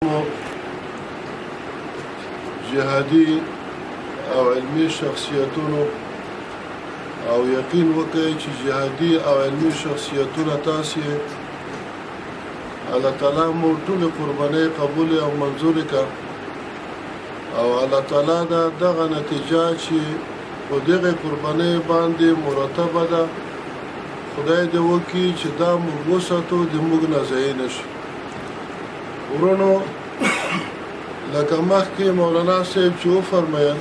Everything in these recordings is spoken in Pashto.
مو جهادي او علمي شخصیتونو او یقین وکړئ چې جهادي او علمي شخصیتونه تاسې الله تعالی مو ټول قربانۍ قبول او منظور کړه او الله تعالی دا دغه نتیجه چې په دغه قربانۍ باندې مرتبه ده خدای دې وکړي چې دا موږ وساتو د موږ نه ضایع نشي ورونو لکه مخکې مولانا صاحب چې وفرمایل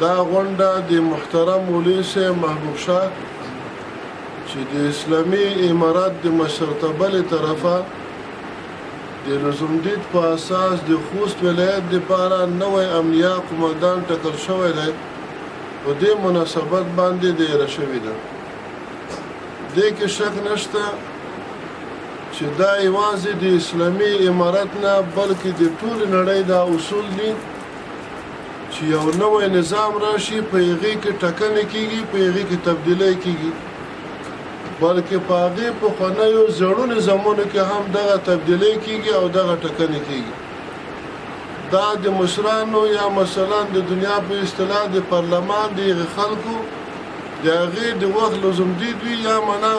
دا غونډه د محترم مولوي صاحب محبوب شاه چې د اسلامي امارات د مشرتابه له طرفه د لزومدید په اساس د خوست ولایت لپاره نوی امنیه قومندان ټاکل شوی دی په دې مناسبت باندې دایره شوې ده دې کې شک نشته چې دا یوازې د اسلامي امارات نه بلکې د ټول نړۍ دا اصول دي چې یو نوی نظام راشي په هغې کې ټاکنې کېږي په هغې کې تبدیلۍ کېږي بلکې په هغې پخوانیو زړو نظامونو کې هم دغه تبدیلۍ کېږي او دغه ټاکنې کېږي دا د مشرانو یا مثلا د دنیا په اصطلاح د پارلمان د هغې خلکو د هغې د وخت لزومدید وي یا معنا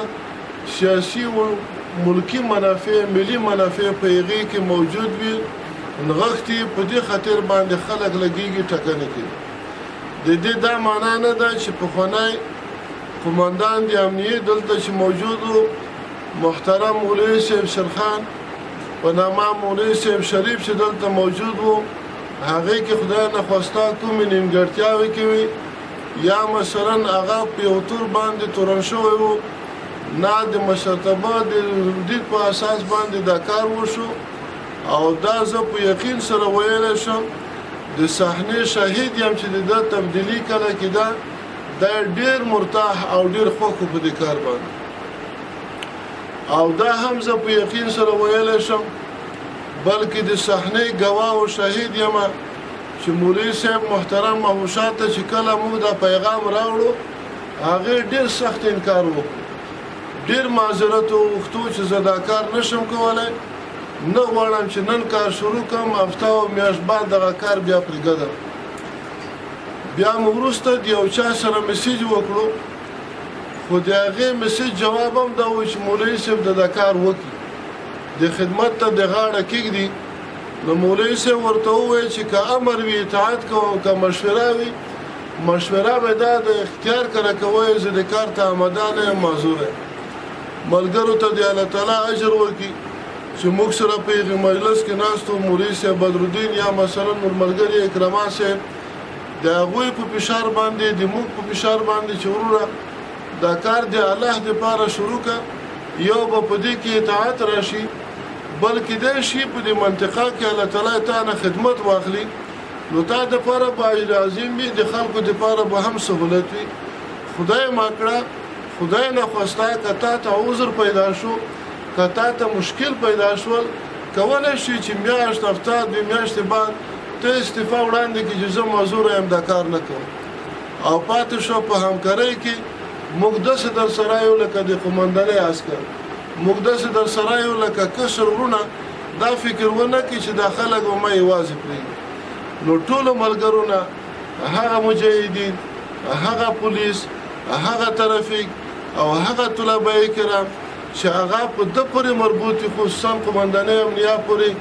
سیاسي و ملکی منافع ملي منافع په هغې کې موجود وي نغښتي په دې خاطر باندې خلک لګېږي ټاکنې کوي د دې دا معنا نه ده چې پخوانی قومندان د امنیې دلته چې موجود و محترم مولوي صاحب شرخان په نامه مولوي صاحب شریف چې دلته موجود و هغې کې خدای نخواسته کومې نیمګړتیاوې کوي یا مثلا هغه په یو تور باندې تورن شوی و نه د مشرتابه د دید په اساس باندې دا کار وشو او دا زه په یقین سره ویلی شم د صحنې شهید یم چې د تبدیلي کله کېده دا ډېر مرتاح او ډېر خوښ په دې کار باندې او دا هم زه په یقین سره ویلی شم بلکې د صحنې ګواه او شهید یم چې مولوي صاحب محترم محبوب شاه ته چې کله موږ دا پیغام راوړو هغې ډېر سخت انکار وکړو ډېر معذرت وغوښتو چې زه دا کار نشم کولی نه غواړم چې نن کار شروع کړم هفته او میاشت بعد دغه کار بیا پرېږدم بیا مو وروسته د یو چا سره میسیج وکړو خو د هغې میسیج جواب هم دا و چې مولوي صاحب دا کار وکړي د خدمت ته د غاړه کېږدي نو مولوي صاحب ورته وویل چې که امر وي اطاعت کوم که مشوره وي مشوره به دا د اختیار کره کوئ زه د کار ته آمدانه یم معذور یم ملګرو ته د الله تعالی اجر ورکړي چې موږ سره په هغې مجلس کې ناست و مولوي صاحب بدرالدین یا مثلا نور ملګري اکرما صاحب د هغوی په فشار باندې د موږ په فشار باندې چې وروره دا کار د الله دپاره شروع کړه یو به په دې کې اطاعت راشي بلکې دی شي په دې منطقه کې الله تعالی تا نه خدمت واخلي نو تا دپاره به اجر عظیم وي د خلکو دپاره به هم سهولت وي خدای ما کړه خدای نخواسته که تا ته عذر پیدا شو که تا ته مشکل پیدا شول کولی شي چې میاشت هفته دوې میاشتې بعد ته استعفا وړاندې کړي چې زه معذوره یم دا کار نه کوم او پاتې شو په همکارۍ کې موږ داسې در سره یو لکه د قومندانۍ عسکر موږ داسې در سره یو لکه کشر وروڼه دا فکر ونه کړي چې دا خلک به ما یوازې پرېږدي نو ټولو ملګرو نه هغه مجاهدین هغه پولیس هغه ترافیک او هغه طلبه کرام چې هغه په ده پورې مربوط وي خصوصا قومندانۍ امنیه پورې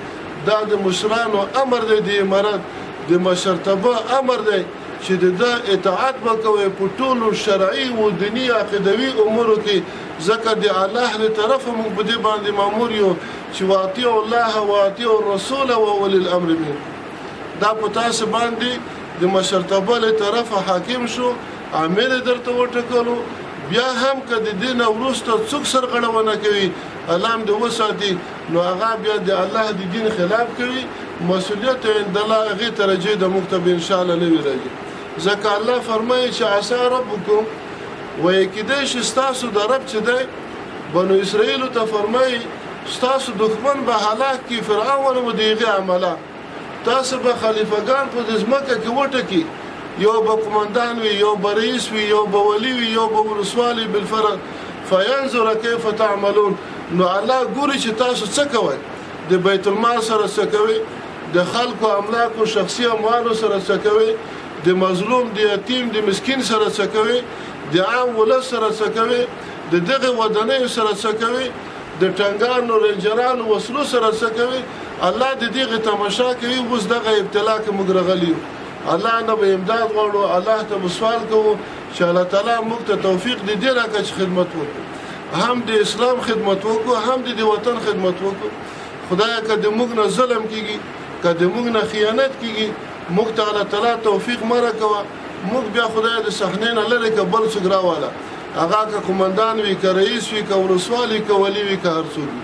دا د مشرانو امر دی د امارت د مشرتابه امر دی چې د ده اطاعت به کوئ په ټولو شرعي و دیني عقیدوي امورو کې ځکه د الله له طرفه موږ په دې باندې مامور یو چې واطیعوا الله واطیعوا الرسول واولي الامر منکم دا په تاسو باندې د مشرتابه له طرفه حاکم شو عامل درته وټکلو بیا هم که د دې نه وروسته څوک سرغړونه کوي الله هم دې وساتي نو هغه بیا د الله د دین خلاف کوي مسؤلیت عند الله هغې درجې د موږ ته به انشاءالله نه وي راځي ځکه الله فرمایي چې عسى ربکم وایي کیدای شي ستاسو د رب چې دی بنو اسرائیلو ته فرمایي ستاسو دښمن به هلاک کړي فرعون و د هغې عمله تاسو به خلیفګان په دې ځمکه کې وټکي یو به قومندان وي یو به رئیس وي یو به ولي وي یو به ولسوالي بالفرض فینظر کیف تعملون نو الله ګوري چې تاسو څه کوئ د بیت المال سره څه کوي د خلکو املاکو شخصي اموالو سره څه کوي د مظلوم د یتیم د مسکین سره څه کوي د عام ولس سره څه کوي د دغه ودانیو سره څه کوي د ټنګانو رنجرانو وسلو سره څه کوي الله د دغه تماشا کوي اوس دغه ابتلا کې موږ راغلیو الله نه به امداد غواړو الله ته سوال کوو چې الله تعالی موږ ته توفیق دې راکړي چې خدمت وکړو هم د اسلام خدمت وکړو هم د وطن خدمت وکړو خدای که د موږ نه ظلم کیږي که د موږ نه خیانت کیږي موږ ته الله تعالی توفیق مره کوه موږ بیا خدای د صحنې نه لرې که بل څوک راواله هغه که قمندان وي که رئیس وي که ولسوال وي که ولي وي که هر څوک وي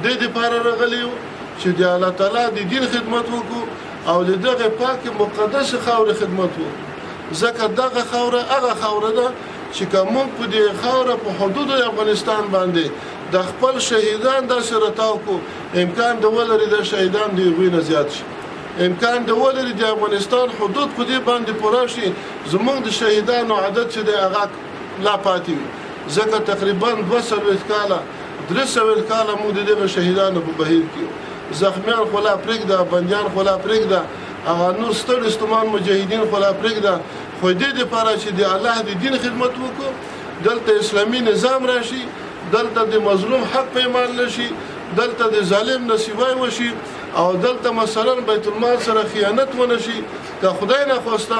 دې دپاره راغلي یو چې د الله تعالی د دین خدمت وکړو او د دغه پاکې مقدسې خاورې خدمت وکړو ځکه دغه خاوره هغه خاوره ده چې که موږ په دې خاوره په حدودو افغانستان باندې د خپل شهیدان داسې راتاو کو امکان د ولري د شهیدان د هغوی نه زیات شي امکان د ولري د افغانستان حدود په دې باندې پوره شي زموږ د شهیدانو عدد چې دی هغه لا پاتې وي ځکه تقریبا 240 کاله 300 کاله موږ د دغه شهیدانو په بهیر کې زخمیان خو لا پرېږده بندیان خو لا پرېږده هغه نور ستړي ستومان مجاهدین خو لا پرېږده خو دې دپاره چې د الله د دین خدمت وکړو دلته اسلامي نظام راشي دلته د مظلوم حق پیمان نشي دلته د ظالم نه سیوای وشي او دلته مثلا بیت المال سره خیانت ونشي که خدای نه خواسته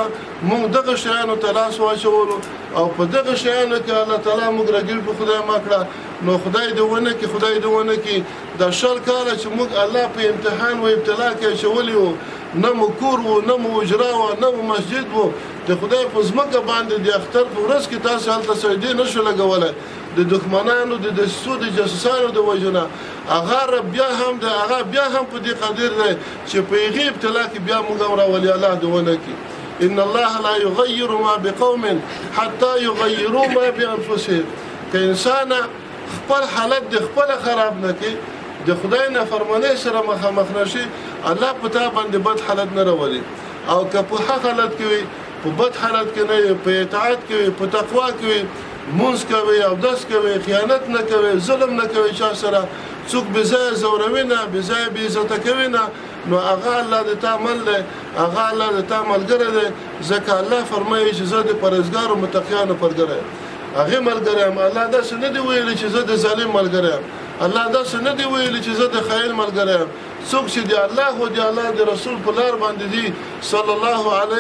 موږ دغه شیانو ته لاس واچولو او په دغه شیانو کې الله تعالی موږ راګیر په خدای ماکړه نو خدای دې ونه کې خدای دې ونه کې د شل کاله چې موږ الله په امتحان و ابتلا کې اچولی وو نه مو کور وو نه مو اجرا وو نه مو مسجد وو د خدای په ځمکه باندې د اختر په ورځ کې تاسو هلته سجدې نشو لګولی د دښمنانو د دسیسو د جاسوسانو د وجنه هغه بیا هم په دې قادر دی چې په هغې ابتلا کې بیا موږ هم راولي الله دې ونه کړي ان الله لا یغیر ما بقوم حتی یغیروا ما بانفسهم که انسان خپل حالت د خپله خراب نه کړي د خدای نافرمانۍ سره مخامخ نشي الله په تا باندې بد حالت نه راولي او که په ښه حالت کې وي په بد حالت کې نه وي په اطاعت کې وي په تقوا کې وي مونځ کوي اودس کوي خیانت نه کوي ظلم نه کوي چا سره څوک بېځایه ځوروي نه بېځایه بېعزته کوي نه نو هغه الله د تا مل دی هغه الله د تا ملګری دی ځکه الله فرمایي چې زه د پرهېزګارو متقیانو پرګری یم هغې ملګری یم الله داسې نه دی ویلي چې زه د ظالم ملګری یم الله داسې نه دی ویلي چې زه د خایل ملګری یم څوک چې د الله او د الله د رسول په لار باندې دي صلی الله علیه